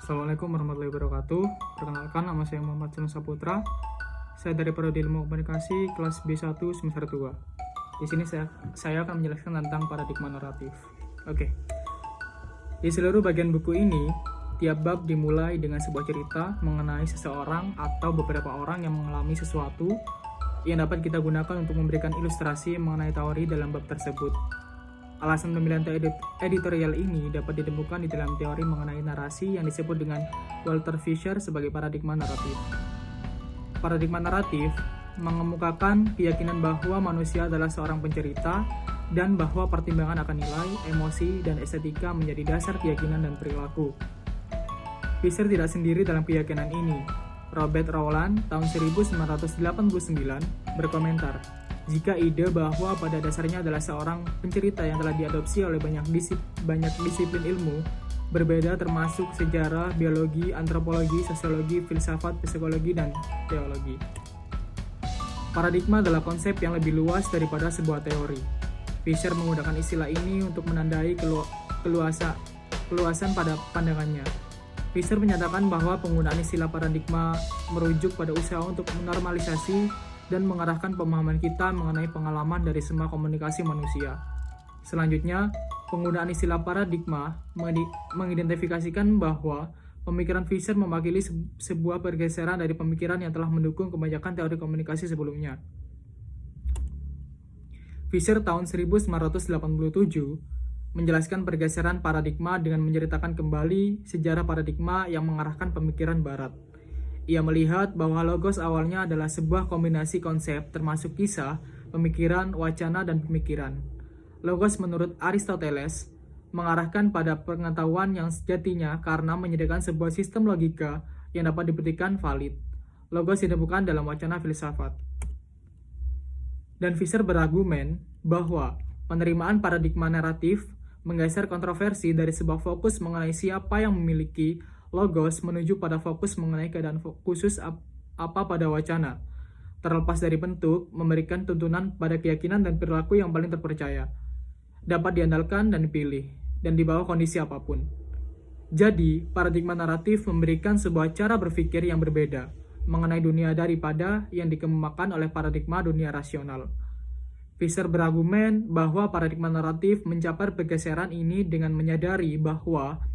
Assalamualaikum warahmatullahi wabarakatuh. Perkenalkan, nama saya Muhammad Sunu Saputra. Saya dari Prodi Ilmu Komunikasi kelas B1 semester 2. Di sini saya akan menjelaskan tentang paradigma naratif. Oke. Di seluruh bagian buku ini, tiap bab dimulai dengan sebuah cerita mengenai seseorang atau beberapa orang yang mengalami sesuatu yang dapat kita gunakan untuk memberikan ilustrasi mengenai teori dalam bab tersebut. Alasan pemilihan editorial ini dapat ditemukan di dalam teori mengenai narasi yang disebut dengan Walter Fisher sebagai paradigma naratif. Paradigma naratif mengemukakan keyakinan bahwa manusia adalah seorang pencerita dan bahwa pertimbangan akan nilai, emosi, dan estetika menjadi dasar keyakinan dan perilaku. Fisher tidak sendiri dalam keyakinan ini. Robert Rowland tahun 1989 berkomentar, jika ide bahwa pada dasarnya adalah seorang pencerita yang telah diadopsi oleh banyak disiplin ilmu berbeda termasuk sejarah, biologi, antropologi, sosiologi, filsafat, psikologi, dan teologi. Paradigma adalah konsep yang lebih luas daripada sebuah teori. Fisher menggunakan istilah ini untuk menandai keluasan pada pandangannya. Fisher menyatakan bahwa penggunaan istilah paradigma merujuk pada usaha untuk menormalisasi dan mengarahkan pemahaman kita mengenai pengalaman dari semua komunikasi manusia. Selanjutnya, penggunaan istilah paradigma mengidentifikasikan bahwa pemikiran Fisher mewakili sebuah pergeseran dari pemikiran yang telah mendukung kebanyakan teori komunikasi sebelumnya. Fisher tahun 1987 menjelaskan pergeseran paradigma dengan menceritakan kembali sejarah paradigma yang mengarahkan pemikiran Barat. Ia melihat bahwa logos awalnya adalah sebuah kombinasi konsep termasuk kisah, pemikiran, wacana, dan pemikiran. Logos menurut Aristoteles mengarahkan pada pengetahuan yang sejatinya karena menyediakan sebuah sistem logika yang dapat dibuktikan valid. Logos ditemukan dalam wacana filsafat. Dan Fisher berargumen bahwa penerimaan paradigma naratif menggeser kontroversi dari sebuah fokus mengenai siapa yang memiliki logos menuju pada fokus mengenai keadaan khusus apa pada wacana, terlepas dari bentuk, memberikan tuntunan pada keyakinan dan perilaku yang paling terpercaya, dapat diandalkan dan dipilih, dan di bawah kondisi apapun. Jadi, paradigma naratif memberikan sebuah cara berpikir yang berbeda mengenai dunia daripada yang dikemukakan oleh paradigma dunia rasional. Fisher berargumen bahwa paradigma naratif mencapai pergeseran ini dengan menyadari bahwa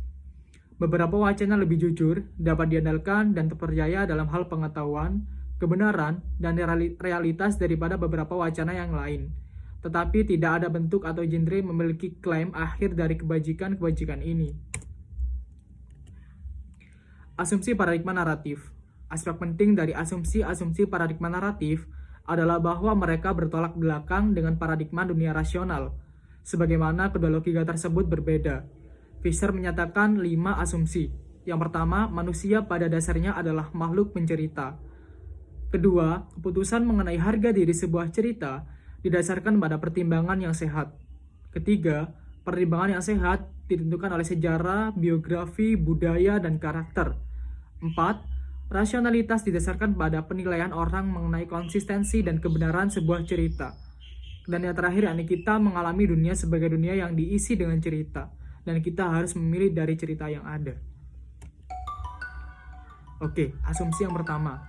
beberapa wacana lebih jujur, dapat diandalkan dan terpercaya dalam hal pengetahuan, kebenaran, dan realitas daripada beberapa wacana yang lain. Tetapi tidak ada bentuk atau genre memiliki klaim akhir dari kebajikan ini. Asumsi paradigma naratif. Aspek penting dari asumsi paradigma naratif adalah bahwa mereka bertolak belakang dengan paradigma dunia rasional, sebagaimana kedua logika tersebut berbeda. Fisher menyatakan 5 asumsi. Yang pertama, manusia pada dasarnya adalah makhluk pencerita. Kedua, keputusan mengenai harga diri sebuah cerita didasarkan pada pertimbangan yang sehat. Ketiga, pertimbangan yang sehat ditentukan oleh sejarah, biografi, budaya, dan karakter. 4. Rasionalitas didasarkan pada penilaian orang mengenai konsistensi dan kebenaran sebuah cerita. Dan yang terakhir, kita mengalami dunia sebagai dunia yang diisi dengan cerita, dan kita harus memilih dari cerita yang ada. Oke, asumsi yang pertama.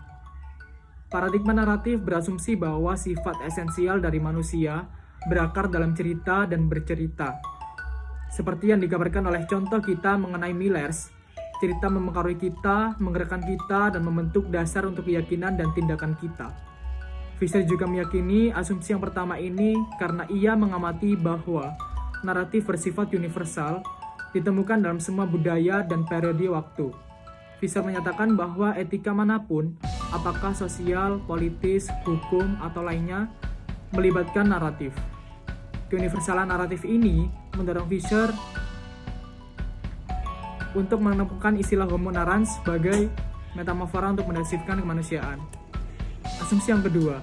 Paradigma naratif berasumsi bahwa sifat esensial dari manusia berakar dalam cerita dan bercerita. Seperti yang digambarkan oleh contoh kita mengenai Millers, cerita mempengaruhi kita, menggerakkan kita, dan membentuk dasar untuk keyakinan dan tindakan kita. Fisher juga meyakini asumsi yang pertama ini karena ia mengamati bahwa naratif bersifat universal, ditemukan dalam semua budaya dan periode waktu. Fisher menyatakan bahwa etika manapun, apakah sosial, politis, hukum, atau lainnya, melibatkan naratif. Keuniversalan naratif ini mendorong Fisher untuk menemukan istilah homo narrans sebagai metamafora untuk mendeskripsikan kemanusiaan. Asumsi yang kedua,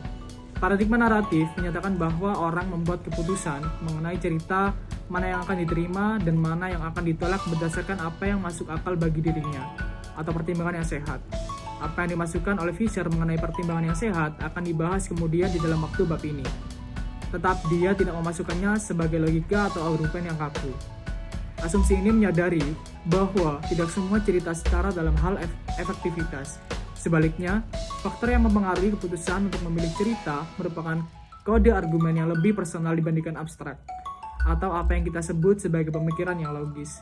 paradigma naratif menyatakan bahwa orang membuat keputusan mengenai cerita mana yang akan diterima dan mana yang akan ditolak berdasarkan apa yang masuk akal bagi dirinya, atau pertimbangan yang sehat. Apa yang dimasukkan oleh Fisher mengenai pertimbangan yang sehat akan dibahas kemudian di dalam waktu bab ini. Tetap dia tidak memasukkannya sebagai logika atau argumen yang kaku. Asumsi ini menyadari bahwa tidak semua cerita setara dalam hal efektivitas. Sebaliknya, faktor yang mempengaruhi keputusan untuk memilih cerita merupakan kode argumen yang lebih personal dibandingkan abstrak, atau apa yang kita sebut sebagai pemikiran yang logis.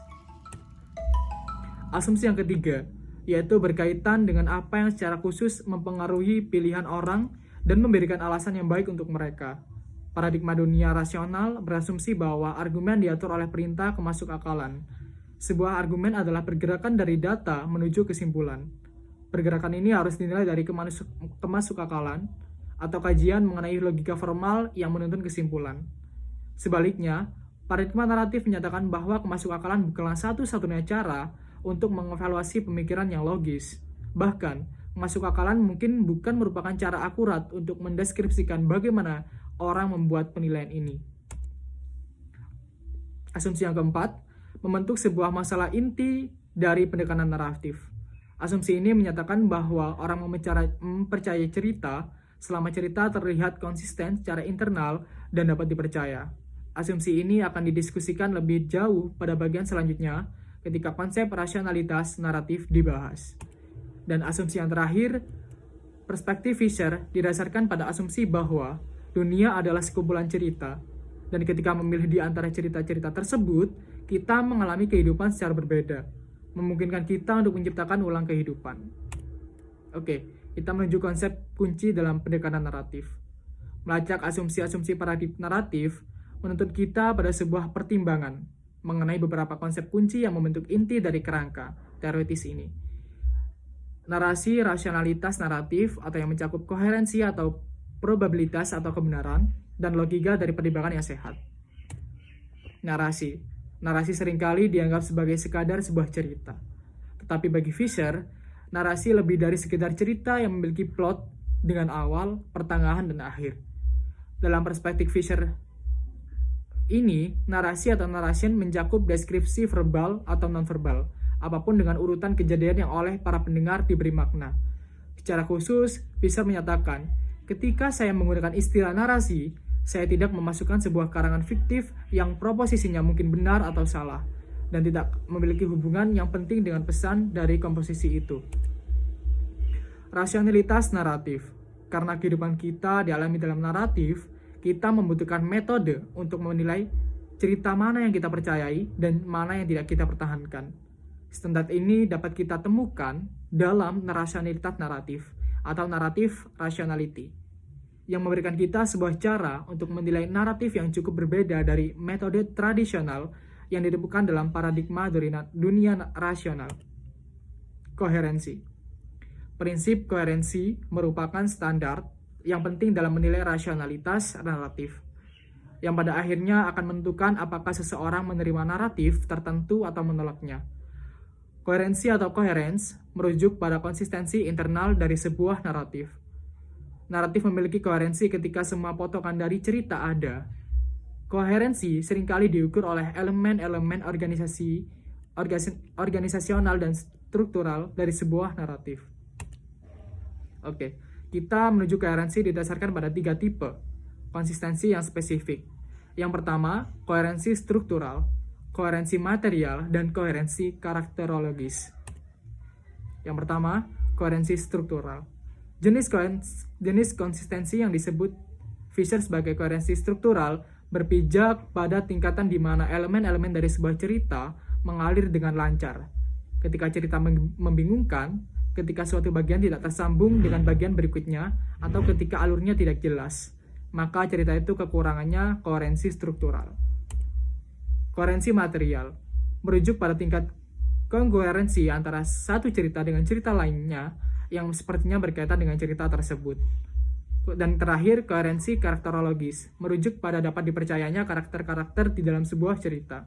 Asumsi yang ketiga, yaitu berkaitan dengan apa yang secara khusus mempengaruhi pilihan orang dan memberikan alasan yang baik untuk mereka. Paradigma dunia rasional berasumsi bahwa argumen diatur oleh perintah kemasukakalan. Sebuah argumen adalah pergerakan dari data menuju kesimpulan. Pergerakan ini harus dinilai dari kemasukakalan atau kajian mengenai logika formal yang menuntun kesimpulan. Sebaliknya, paradigma naratif menyatakan bahwa kemasukakalan bukanlah satu-satunya cara untuk mengevaluasi pemikiran yang logis. Bahkan, kemasukakalan mungkin bukan merupakan cara akurat untuk mendeskripsikan bagaimana orang membuat penilaian ini. Asumsi yang keempat, membentuk sebuah masalah inti dari pendekatan naratif. Asumsi ini menyatakan bahwa orang mempercayai cerita selama cerita terlihat konsisten secara internal dan dapat dipercaya. Asumsi ini akan didiskusikan lebih jauh pada bagian selanjutnya ketika konsep rasionalitas naratif dibahas. Dan asumsi yang terakhir, perspektif Fisher didasarkan pada asumsi bahwa dunia adalah sekumpulan cerita, dan ketika memilih di antara cerita-cerita tersebut, kita mengalami kehidupan secara berbeda, memungkinkan kita untuk menciptakan ulang kehidupan. Oke, kita menuju konsep kunci dalam pendekatan naratif. Melacak asumsi-asumsi paradigma naratif menuntut kita pada sebuah pertimbangan mengenai beberapa konsep kunci yang membentuk inti dari kerangka teoritis ini. Narasi rasionalitas naratif atau yang mencakup koherensi atau probabilitas atau kebenaran dan logika dari pertimbangan yang sehat. Narasi seringkali dianggap sebagai sekadar sebuah cerita. Tetapi bagi Fisher, narasi lebih dari sekedar cerita yang memiliki plot dengan awal, pertengahan, dan akhir. Dalam perspektif Fisher ini, narasi atau narration mencakup deskripsi verbal atau non-verbal, apapun dengan urutan kejadian yang oleh para pendengar diberi makna. Secara khusus, Fisher menyatakan, ketika saya menggunakan istilah narasi, saya tidak memasukkan sebuah karangan fiktif yang proposisinya mungkin benar atau salah, dan tidak memiliki hubungan yang penting dengan pesan dari komposisi itu. Rasionalitas naratif. Karena kehidupan kita dialami dalam naratif, kita membutuhkan metode untuk menilai cerita mana yang kita percayai dan mana yang tidak kita pertahankan. Standar ini dapat kita temukan dalam rasionalitas naratif atau naratif rationality, yang memberikan kita sebuah cara untuk menilai naratif yang cukup berbeda dari metode tradisional yang ditemukan dalam paradigma dunia rasional. Koherensi. Prinsip koherensi merupakan standar yang penting dalam menilai rasionalitas naratif, yang pada akhirnya akan menentukan apakah seseorang menerima naratif tertentu atau menolaknya. Koherensi atau coherence merujuk pada konsistensi internal dari sebuah naratif. Naratif memiliki koherensi ketika semua potongan dari cerita ada. Koherensi seringkali diukur oleh elemen-elemen organisasional dan struktural dari sebuah naratif. Oke, kita menuju koherensi didasarkan pada 3 tipe konsistensi yang spesifik. Yang pertama, koherensi struktural, koherensi material, dan koherensi karakterologis. Yang pertama, koherensi struktural. Jenis konsistensi yang disebut Fisher sebagai koherensi struktural berpijak pada tingkatan di mana elemen-elemen dari sebuah cerita mengalir dengan lancar. Ketika cerita membingungkan, ketika suatu bagian tidak tersambung dengan bagian berikutnya, atau ketika alurnya tidak jelas, maka cerita itu kekurangannya koherensi struktural. Koherensi material merujuk pada tingkat kongruensi antara satu cerita dengan cerita lainnya yang sepertinya berkaitan dengan cerita tersebut. Dan terakhir, koherensi karakterologis merujuk pada dapat dipercayanya karakter-karakter di dalam sebuah cerita.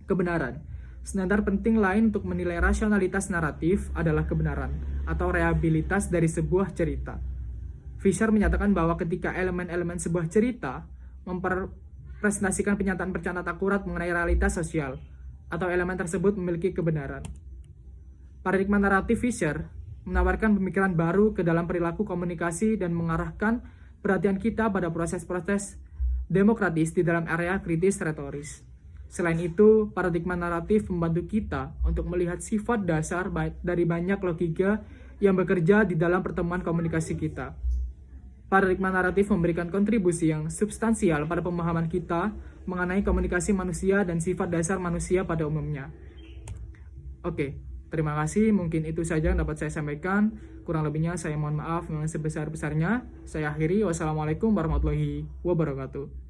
Kebenaran. Standar penting lain untuk menilai rasionalitas naratif adalah kebenaran atau reliabilitas dari sebuah cerita. Fisher menyatakan bahwa ketika elemen-elemen sebuah cerita mempresentasikan pernyataan-pernyataan akurat mengenai realitas sosial, atau elemen tersebut memiliki kebenaran. Paradigma naratif Fisher menawarkan pemikiran baru ke dalam perilaku komunikasi dan mengarahkan perhatian kita pada proses-proses demokratis di dalam area kritis retoris. Selain itu, paradigma naratif membantu kita untuk melihat sifat dasar dari banyak logika yang bekerja di dalam pertemuan komunikasi kita. Paradigma naratif memberikan kontribusi yang substansial pada pemahaman kita mengenai komunikasi manusia dan sifat dasar manusia pada umumnya. Oke, terima kasih. Mungkin itu saja yang dapat saya sampaikan. Kurang lebihnya saya mohon maaf yang sebesar-besarnya. Saya akhiri. Wassalamualaikum warahmatullahi wabarakatuh.